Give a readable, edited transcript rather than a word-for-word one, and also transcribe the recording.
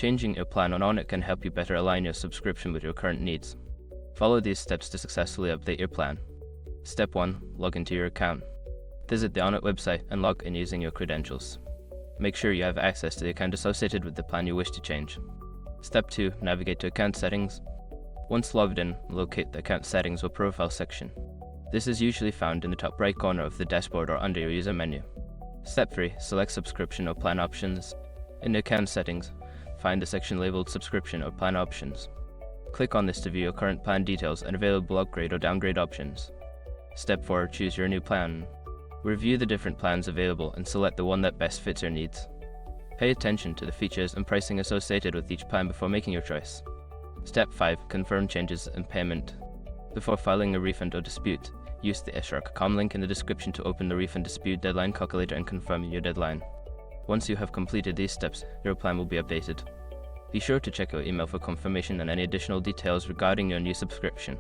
Changing your plan on Onit can help you better align your subscription with your current needs. Follow these steps to successfully update your plan. Step 1. Log into your account. Visit the Onit website and log in using your credentials. Make sure you have access to the account associated with the plan you wish to change. Step 2. Navigate to Account Settings. Once logged in, locate the Account Settings or Profile section. This is usually found in the top right corner of the dashboard or under your user menu. Step 3. Select Subscription or Plan Options. In the Account Settings, find the section labeled Subscription or Plan Options. Click on this to view your current plan details and available upgrade or downgrade options. Step 4. Choose your new plan. Review the different plans available and select the one that best fits your needs. Pay attention to the features and pricing associated with each plan before making your choice. Step 5. Confirm changes and payment. Before filing a refund or dispute, use the shark.com link in the description to open the refund dispute deadline calculator and confirm your deadline. Once you have completed these steps, your plan will be updated. Be sure to check your email for confirmation and any additional details regarding your new subscription.